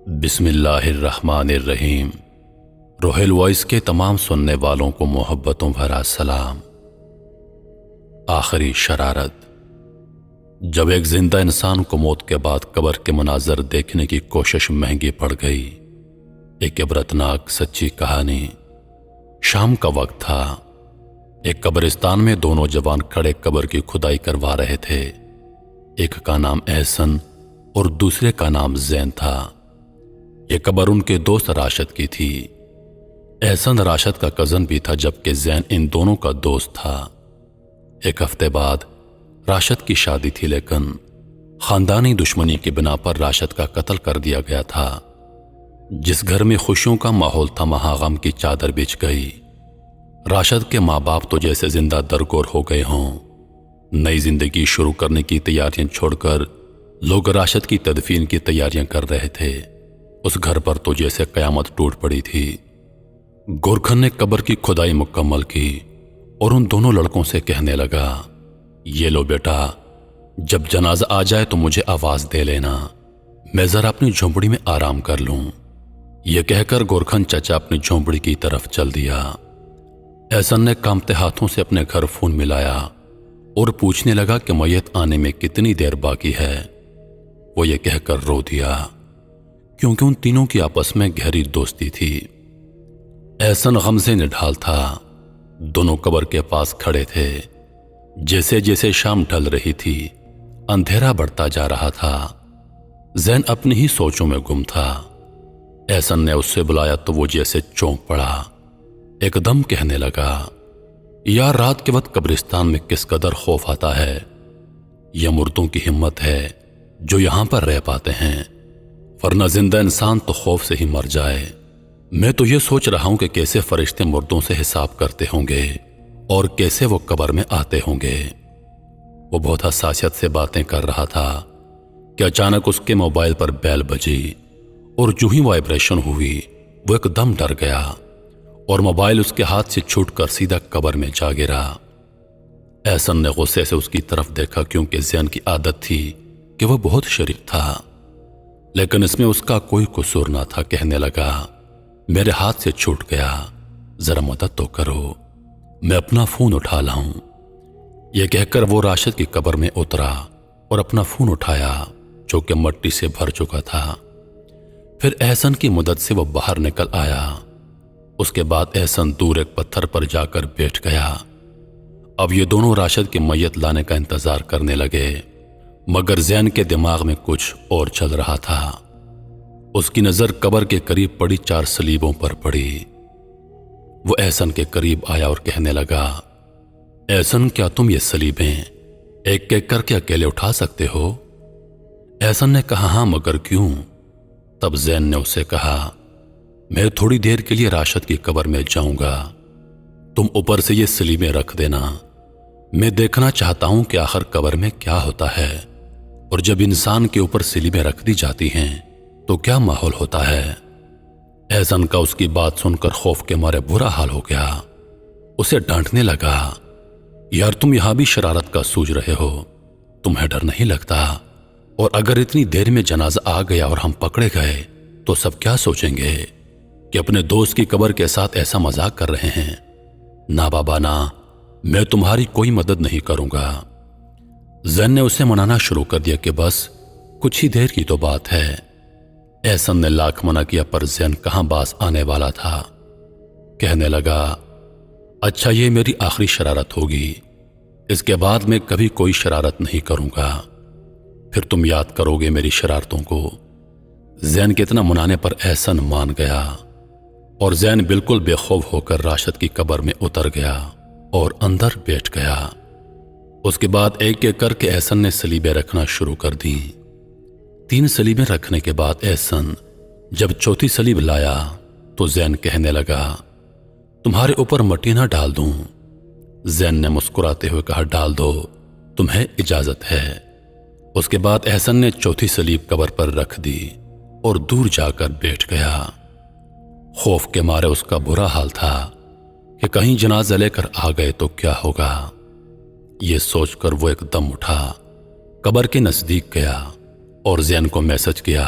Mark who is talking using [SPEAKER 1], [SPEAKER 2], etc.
[SPEAKER 1] بسم اللہ الرحمن الرحیم۔ روحل وائس کے تمام سننے والوں کو محبتوں بھرا سلام۔ آخری شرارت۔ جب ایک زندہ انسان کو موت کے بعد قبر کے مناظر دیکھنے کی کوشش مہنگی پڑ گئی۔ ایک عبرتناک سچی کہانی۔ شام کا وقت تھا۔ ایک قبرستان میں دو نوجوان کھڑے قبر کی کھدائی کروا رہے تھے۔ ایک کا نام احسن اور دوسرے کا نام زین تھا۔ یہ قبر ان کے دوست راشد کی تھی۔ احسن راشد کا کزن بھی تھا جبکہ زین ان دونوں کا دوست تھا۔ ایک ہفتے بعد راشد کی شادی تھی لیکن خاندانی دشمنی کی بنا پر راشد کا قتل کر دیا گیا تھا۔ جس گھر میں خوشیوں کا ماحول تھا وہاں غم کی چادر بچھ گئی۔ راشد کے ماں باپ تو جیسے زندہ درگور ہو گئے ہوں۔ نئی زندگی شروع کرنے کی تیاریاں چھوڑ کر لوگ راشد کی تدفین کی تیاریاں کر رہے تھے۔ اس گھر پر تو جیسے قیامت ٹوٹ پڑی تھی۔ گورکھن نے قبر کی کھدائی مکمل کی اور ان دونوں لڑکوں سے کہنے لگا، یہ لو بیٹا، جب جنازہ آ جائے تو مجھے آواز دے لینا، میں ذرا اپنی جھونپڑی میں آرام کر لوں۔ یہ کہہ کر گورکھن چچا اپنی جھونپڑی کی طرف چل دیا۔ احسن نے کانپتے ہاتھوں سے اپنے گھر فون ملایا اور پوچھنے لگا کہ میت آنے میں کتنی دیر باقی ہے۔ وہ یہ کہہ کر رو دیا کیونکہ ان تینوں کی آپس میں گہری دوستی تھی۔ احسن غم سے نڈھال تھا۔ دونوں قبر کے پاس کھڑے تھے۔ جیسے جیسے شام ڈھل رہی تھی اندھیرا بڑھتا جا رہا تھا۔ زین اپنی ہی سوچوں میں گم تھا۔ احسن نے اس سے بلایا تو وہ جیسے چونک پڑا۔ ایک دم کہنے لگا، یار رات کے وقت قبرستان میں کس قدر خوف آتا ہے۔ یہ مردوں کی ہمت ہے جو یہاں پر رہ پاتے ہیں، ورنہ زندہ انسان تو خوف سے ہی مر جائے۔ میں تو یہ سوچ رہا ہوں کہ کیسے فرشتے مردوں سے حساب کرتے ہوں گے اور کیسے وہ قبر میں آتے ہوں گے۔ وہ بہت حساسیت سے باتیں کر رہا تھا کہ اچانک اس کے موبائل پر بیل بجی اور جو ہی وائبریشن ہوئی وہ ایک دم ڈر گیا اور موبائل اس کے ہاتھ سے چھوٹ کر سیدھا قبر میں جا گرا۔ احسن نے غصے سے اس کی طرف دیکھا کیونکہ زین کی عادت تھی کہ وہ بہت شریف تھا، لیکن اس میں اس کا کوئی قصور نہ تھا۔ کہنے لگا، میرے ہاتھ سے چھوٹ گیا، ذرا مدد تو کرو، میں اپنا فون اٹھا لاؤں۔ یہ کہہ کر وہ راشد کی قبر میں اترا اور اپنا فون اٹھایا جو کہ مٹی سے بھر چکا تھا۔ پھر احسن کی مدد سے وہ باہر نکل آیا۔ اس کے بعد احسن دور ایک پتھر پر جا کر بیٹھ گیا۔ اب یہ دونوں راشد کی میت لانے کا انتظار کرنے لگے، مگر زین کے دماغ میں کچھ اور چل رہا تھا۔ اس کی نظر قبر کے قریب پڑی 4 سلیبوں پر پڑی۔ وہ احسن کے قریب آیا اور کہنے لگا، احسن کیا تم یہ سلیبیں ایک ایک کر کے اکیلے اٹھا سکتے ہو؟ احسن نے کہا، ہاں مگر کیوں؟ تب زین نے اسے کہا، میں تھوڑی دیر کے لیے راشد کی قبر میں جاؤں گا، تم اوپر سے یہ سلیبیں رکھ دینا، میں دیکھنا چاہتا ہوں کہ آخر قبر میں کیا ہوتا ہے اور جب انسان کے اوپر سلیبیں رکھ دی جاتی ہیں تو کیا ماحول ہوتا ہے۔ احسن کا اس کی بات سن کر خوف کے مارے برا حال ہو گیا۔ اسے ڈانٹنے لگا، یار تم یہاں بھی شرارت کا سوچ رہے ہو، تمہیں ڈر نہیں لگتا؟ اور اگر اتنی دیر میں جنازہ آ گیا اور ہم پکڑے گئے تو سب کیا سوچیں گے کہ اپنے دوست کی قبر کے ساتھ ایسا مذاق کر رہے ہیں؟ نہ بابا نہ، میں تمہاری کوئی مدد نہیں کروں گا۔ زین نے اسے منانا شروع کر دیا کہ بس کچھ ہی دیر کی تو بات ہے۔ احسن نے لاکھ منع کیا پر زین کہاں باز آنے والا تھا۔ کہنے لگا، اچھا یہ میری آخری شرارت ہوگی، اس کے بعد میں کبھی کوئی شرارت نہیں کروں گا، پھر تم یاد کرو گے میری شرارتوں کو۔ زین کے اتنا منانے پر احسن مان گیا اور زین بالکل بے خوف ہو کر راشد کی قبر میں اتر گیا اور اندر بیٹھ گیا۔ اس کے بعد ایک ایک کر کے احسن نے سلیبیں رکھنا شروع کر دیں۔ 3 سلیبیں رکھنے کے بعد احسن جب چوتھی سلیب لایا تو زین کہنے لگا، تمہارے اوپر مٹی نہ ڈال دوں؟ زین نے مسکراتے ہوئے کہا، ڈال دو، تمہیں اجازت ہے۔ اس کے بعد احسن نے چوتھی سلیب قبر پر رکھ دی اور دور جا کر بیٹھ گیا۔ خوف کے مارے اس کا برا حال تھا کہ کہیں جنازہ لے کر آ گئے تو کیا ہوگا۔ یہ سوچ کر وہ ایک دم اٹھا، قبر کے نزدیک گیا اور زین کو میسج کیا،